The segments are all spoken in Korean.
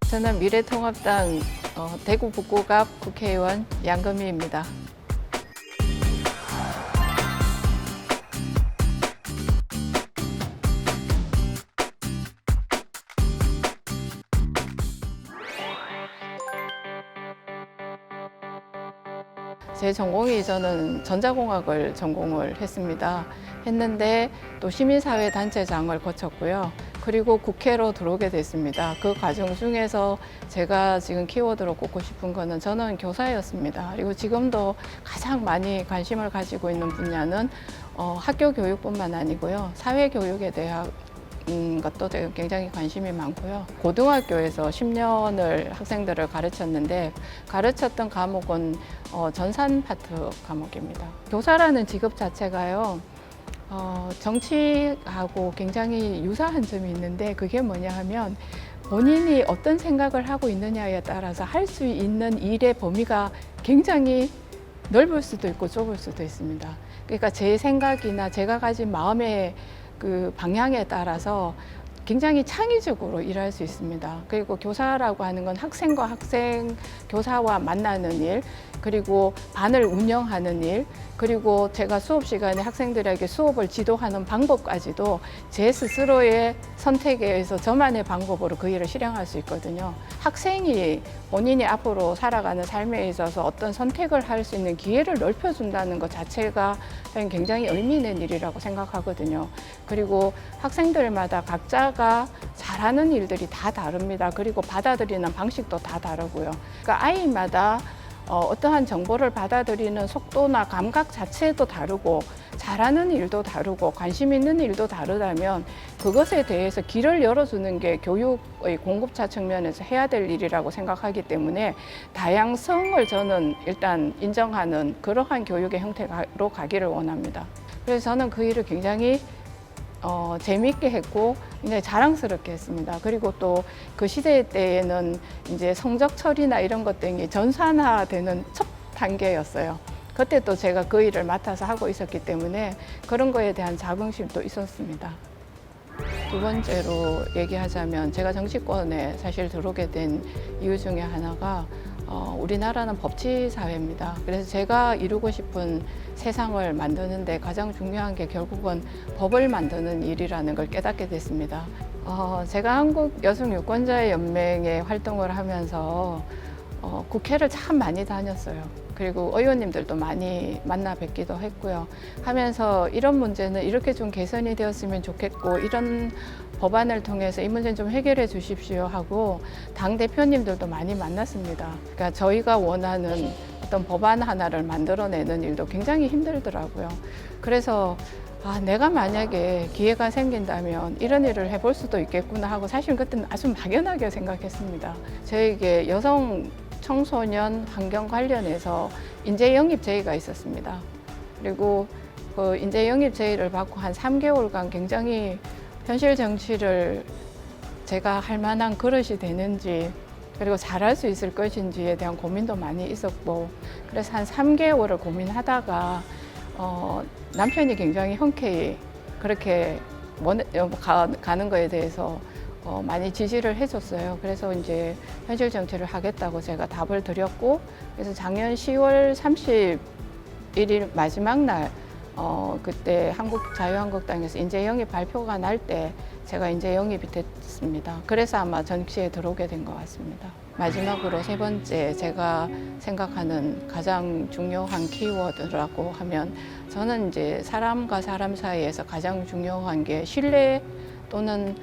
저는 미래통합당 대구 북구갑 국회의원 양금희입니다. 제 전공이 저는 전자공학을 전공을 했는데 또 시민사회 단체장을 거쳤고요. 그리고 국회로 들어오게 됐습니다. 그 과정 중에서 제가 지금 키워드로 꼽고 싶은 거는 저는 교사였습니다. 그리고 지금도 가장 많이 관심을 가지고 있는 분야는 학교 교육뿐만 아니고요. 사회교육에 대한 것도 굉장히 관심이 많고요. 고등학교에서 10년을 학생들을 가르쳤는데 가르쳤던 과목은 전산 파트 과목입니다. 교사라는 직업 자체가요. 정치하고 굉장히 유사한 점이 있는데 그게 뭐냐 하면 본인이 어떤 생각을 하고 있느냐에 따라서 할 수 있는 일의 범위가 굉장히 넓을 수도 있고 좁을 수도 있습니다. 그러니까 제 생각이나 제가 가진 마음의 그 방향에 따라서 굉장히 창의적으로 일할 수 있습니다. 그리고 교사라고 하는 건 학생과 교사와 만나는 일, 그리고 반을 운영하는 일, 그리고 제가 수업 시간에 학생들에게 수업을 지도하는 방법까지도 제 스스로의 선택에 의해서 저만의 방법으로 그 일을 실행할 수 있거든요. 학생이 본인이 앞으로 살아가는 삶에 있어서 어떤 선택을 할 수 있는 기회를 넓혀준다는 것 자체가 저는 굉장히 의미 있는 일이라고 생각하거든요. 그리고 학생들마다 각자가 잘하는 일들이 다 다릅니다. 그리고 받아들이는 방식도 다 다르고요. 그러니까 아이마다 어떠한 정보를 받아들이는 속도나 감각 자체도 다르고 잘하는 일도 다르고 관심 있는 일도 다르다면 그것에 대해서 길을 열어주는 게 교육의 공급자 측면에서 해야 될 일이라고 생각하기 때문에 다양성을 저는 일단 인정하는 그러한 교육의 형태로 가기를 원합니다. 그래서 저는 그 일을 굉장히 재미있게 했고 굉장히 자랑스럽게 했습니다. 그리고 또 그 시대 때에는 이제 성적 처리나 이런 것 등이 전산화되는 첫 단계였어요. 그때 또 제가 그 일을 맡아서 하고 있었기 때문에 그런 거에 대한 자긍심도 있었습니다. 두 번째로 얘기하자면 제가 정치권에 사실 들어오게 된 이유 중에 하나가 우리나라는 법치 사회입니다. 그래서 제가 이루고 싶은 세상을 만드는데 가장 중요한 게 결국은 법을 만드는 일이라는 걸 깨닫게 됐습니다. 제가 한국 여성 유권자의 연맹에 활동을 하면서 국회를 참 많이 다녔어요. 그리고 의원님들도 많이 만나 뵙기도 했고요. 하면서 이런 문제는 이렇게 좀 개선이 되었으면 좋겠고 이런 법안을 통해서 이 문제는 좀 해결해 주십시오 하고 당대표님들도 많이 만났습니다. 그러니까 저희가 원하는 어떤 법안 하나를 만들어내는 일도 굉장히 힘들더라고요. 그래서 내가 만약에 기회가 생긴다면 이런 일을 해볼 수도 있겠구나 하고 사실 그때는 아주 막연하게 생각했습니다. 저에게 여성 청소년 환경 관련해서 인재 영입 제의가 있었습니다. 그리고 그 인재 영입 제의를 받고 한 3개월간 굉장히 현실 정치를 제가 할 만한 그릇이 되는지 그리고 잘할 수 있을 것인지에 대한 고민도 많이 있었고 그래서 한 3개월을 고민하다가 남편이 굉장히 흔쾌히 그렇게 가는 거에 대해서 많이 지지를 해줬어요. 그래서 이제 현실 정치를 하겠다고 제가 답을 드렸고, 그래서 작년 10월 31일 마지막 날, 그때 자유한국당에서 인재 영입 발표가 날 때 제가 인재 영입이 됐습니다. 그래서 아마 정치에 들어오게 된 것 같습니다. 마지막으로 세 번째 제가 생각하는 가장 중요한 키워드라고 하면 저는 이제 사람과 사람 사이에서 가장 중요한 게 신뢰 또는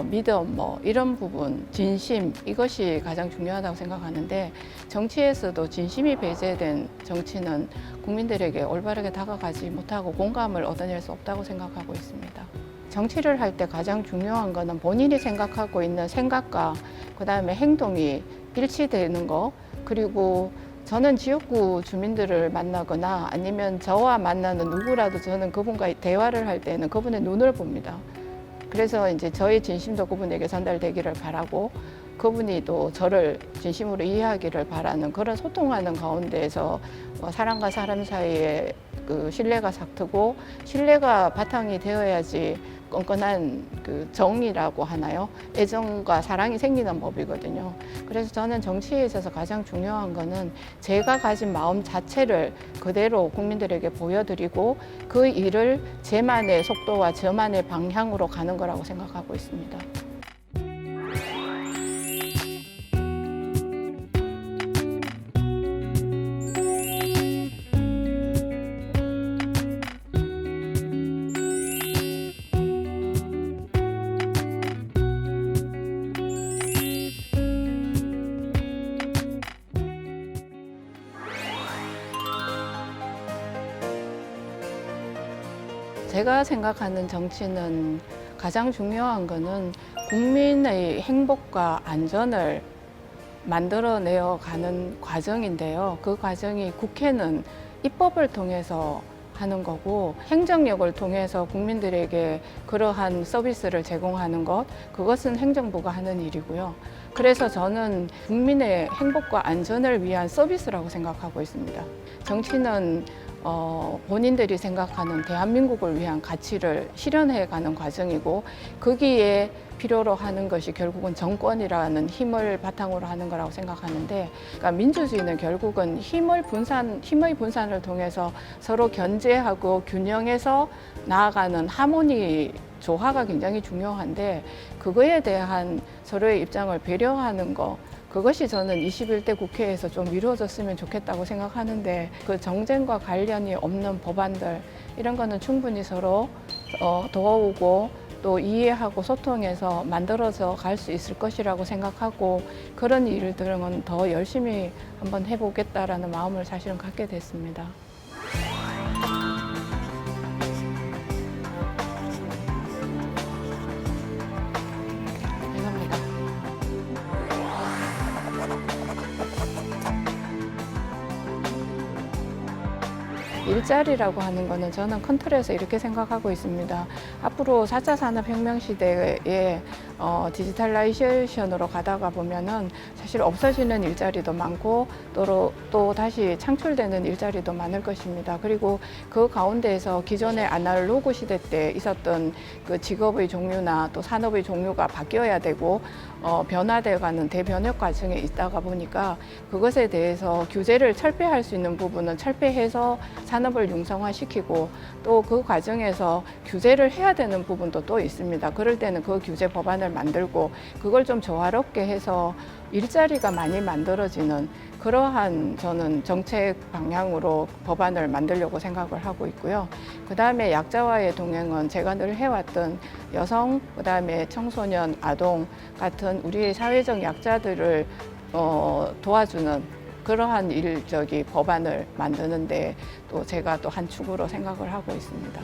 믿음 이런 부분, 진심 이것이 가장 중요하다고 생각하는데 정치에서도 진심이 배제된 정치는 국민들에게 올바르게 다가가지 못하고 공감을 얻어낼 수 없다고 생각하고 있습니다. 정치를 할 때 가장 중요한 거는 본인이 생각하고 있는 생각과 그다음에 행동이 일치되는 거, 그리고 저는 지역구 주민들을 만나거나 아니면 저와 만나는 누구라도 저는 그분과 대화를 할 때는 그분의 눈을 봅니다. 그래서 이제 저의 진심도 그분에게 전달되기를 바라고 그분이 또 저를 진심으로 이해하기를 바라는 그런 소통하는 가운데에서 사람과 사람 사이에 그 신뢰가 싹트고 신뢰가 바탕이 되어야지 끈끈한 그 정이라고 하나요? 애정과 사랑이 생기는 법이거든요. 그래서 저는 정치에 있어서 가장 중요한 거는 제가 가진 마음 자체를 그대로 국민들에게 보여드리고 그 일을 제만의 속도와 저만의 방향으로 가는 거라고 생각하고 있습니다. 제가 생각하는 정치는 가장 중요한 거는 국민의 행복과 안전을 만들어내어 가는 과정인데요. 그 과정이 국회는 입법을 통해서 하는 거고 행정력을 통해서 국민들에게 그러한 서비스를 제공하는 것, 그것은 행정부가 하는 일이고요. 그래서 저는 국민의 행복과 안전을 위한 서비스라고 생각하고 있습니다. 정치는 본인들이 생각하는 대한민국을 위한 가치를 실현해가는 과정이고 거기에 필요로 하는 것이 결국은 정권이라는 힘을 바탕으로 하는 거라고 생각하는데, 그러니까 민주주의는 결국은 힘의 분산을 통해서 서로 견제하고 균형해서 나아가는 하모니 조화가 굉장히 중요한데 그거에 대한 서로의 입장을 배려하는 거, 그것이 저는 21대 국회에서 좀 이루어졌으면 좋겠다고 생각하는데 그 정쟁과 관련이 없는 법안들 이런 거는 충분히 서로 도우고 또 이해하고 소통해서 만들어져 갈 수 있을 것이라고 생각하고 그런 일들은 더 열심히 한번 해보겠다라는 마음을 사실은 갖게 됐습니다. 일자리라고 하는 거는 저는 큰 틀에서 이렇게 생각하고 있습니다. 앞으로 4차 산업혁명 시대에 디지털라이제이션으로 가다가 보면은 사실 없어지는 일자리도 많고 또 다시 창출되는 일자리도 많을 것입니다. 그리고 그 가운데에서 기존의 아날로그 시대 때 있었던 그 직업의 종류나 또 산업의 종류가 바뀌어야 되고 변화되어가는 대변혁 과정에 있다가 보니까 그것에 대해서 규제를 철폐할 수 있는 부분은 철폐해서 산업을 융성화시키고 또 그 과정에서 규제를 해야 되는 부분도 또 있습니다. 그럴 때는 그 규제 법안을 만들고 그걸 좀 조화롭게 해서 일자리가 많이 만들어지는 그러한 저는 정책 방향으로 법안을 만들려고 생각을 하고 있고요. 그다음에 약자와의 동행은 제가 늘 해왔던 여성, 그다음에 청소년, 아동 같은 우리의 사회적 약자들을 도와주는 그러한 법안을 만드는데 또 제가 또 한 축으로 생각을 하고 있습니다.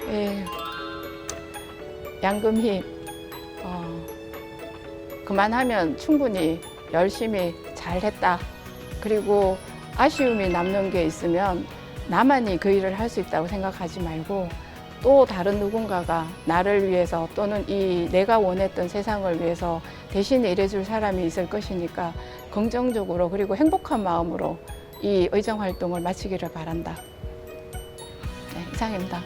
예, 양금희 그만하면 충분히 열심히 잘했다. 그리고 아쉬움이 남는 게 있으면 나만이 그 일을 할 수 있다고 생각하지 말고 또 다른 누군가가 나를 위해서 또는 내가 원했던 세상을 위해서 대신 일해줄 사람이 있을 것이니까 긍정적으로 그리고 행복한 마음으로 이 의정 활동을 마치기를 바란다. 네, 이상입니다.